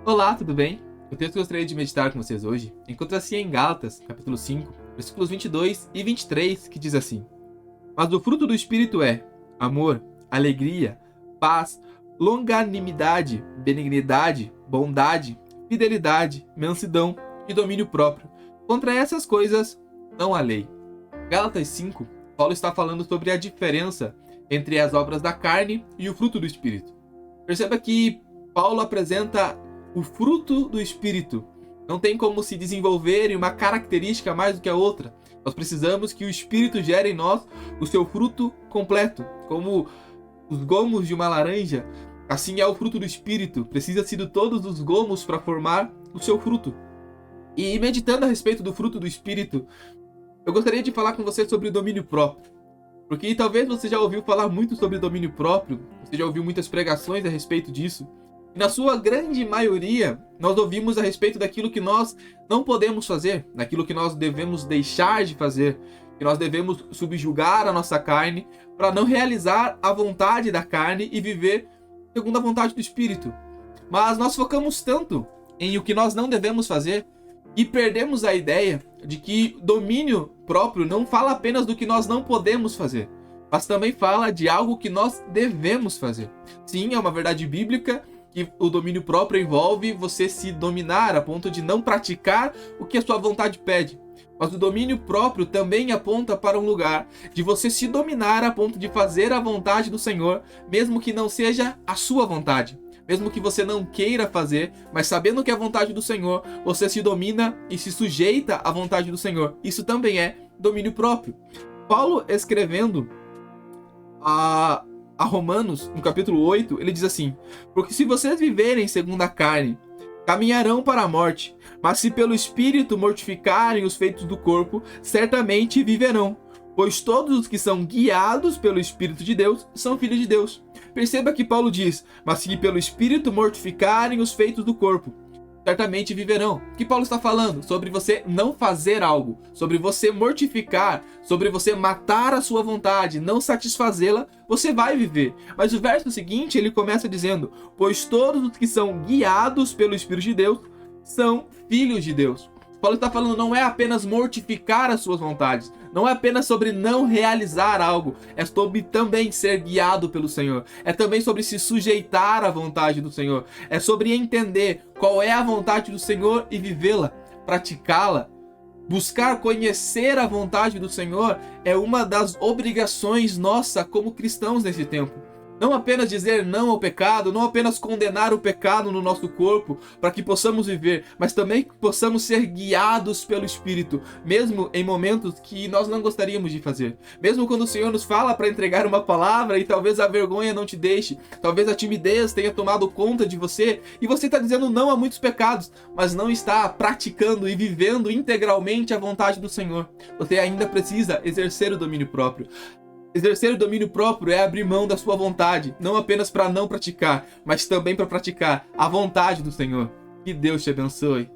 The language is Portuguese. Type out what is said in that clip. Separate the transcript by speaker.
Speaker 1: Olá, tudo bem? O texto que eu gostaria de meditar com vocês hoje encontra-se em Gálatas, capítulo 5, versículos 22 e 23, que diz assim: Mas o fruto do Espírito é amor, alegria, paz, longanimidade, benignidade, bondade, fidelidade, mansidão e domínio próprio. Contra essas coisas não há lei. Gálatas 5, Paulo está falando sobre a diferença entre as obras da carne e o fruto do Espírito. Perceba que Paulo apresenta o fruto do Espírito. Não tem como se desenvolver em uma característica mais do que a outra. Nós precisamos que o Espírito gere em nós o seu fruto completo. Como os gomos de uma laranja, assim é o fruto do Espírito. Precisa-se de todos os gomos para formar o seu fruto. E meditando a respeito do fruto do Espírito, eu gostaria de falar com você sobre o domínio próprio. Porque talvez você já ouviu falar muito sobre domínio próprio, você já ouviu muitas pregações a respeito disso. E na sua grande maioria, nós ouvimos a respeito daquilo que nós não podemos fazer, daquilo que nós devemos deixar de fazer, que nós devemos subjugar a nossa carne para não realizar a vontade da carne e viver segundo a vontade do Espírito. Mas nós focamos tanto em o que nós não devemos fazer e perdemos a ideia de que domínio próprio não fala apenas do que nós não podemos fazer, mas também fala de algo que nós devemos fazer. Sim, é uma verdade bíblica que o domínio próprio envolve você se dominar a ponto de não praticar o que a sua vontade pede. Mas o domínio próprio também aponta para um lugar de você se dominar a ponto de fazer a vontade do Senhor, mesmo que não seja a sua vontade. Mesmo que você não queira fazer, mas sabendo que é a vontade do Senhor, você se domina e se sujeita à vontade do Senhor. Isso também é domínio próprio. Paulo, escrevendo a Romanos, no capítulo 8, ele diz assim: Porque se vocês viverem segundo a carne, caminharão para a morte, mas se pelo Espírito mortificarem os feitos do corpo, certamente viverão. Pois todos os que são guiados pelo Espírito de Deus são filhos de Deus. Perceba que Paulo diz: mas se pelo Espírito mortificarem os feitos do corpo, certamente viverão. O que Paulo está falando? Sobre você não fazer algo, sobre você mortificar, sobre você matar a sua vontade, não satisfazê-la, você vai viver. Mas o verso seguinte, ele começa dizendo: pois todos os que são guiados pelo Espírito de Deus são filhos de Deus. Paulo está falando, não é apenas mortificar as suas vontades, não é apenas sobre não realizar algo, é sobre também ser guiado pelo Senhor, é também sobre se sujeitar à vontade do Senhor, é sobre entender qual é a vontade do Senhor e vivê-la, praticá-la. Buscar conhecer a vontade do Senhor é uma das obrigações nossa como cristãos nesse tempo. Não apenas dizer não ao pecado, não apenas condenar o pecado no nosso corpo para que possamos viver, mas também que possamos ser guiados pelo Espírito, mesmo em momentos que nós não gostaríamos de fazer. Mesmo quando o Senhor nos fala para entregar uma palavra e talvez a vergonha não te deixe, talvez a timidez tenha tomado conta de você e você está dizendo não a muitos pecados, mas não está praticando e vivendo integralmente a vontade do Senhor. Você ainda precisa exercer o domínio próprio. Exercer o domínio próprio é abrir mão da sua vontade, não apenas para não praticar, mas também para praticar a vontade do Senhor. Que Deus te abençoe.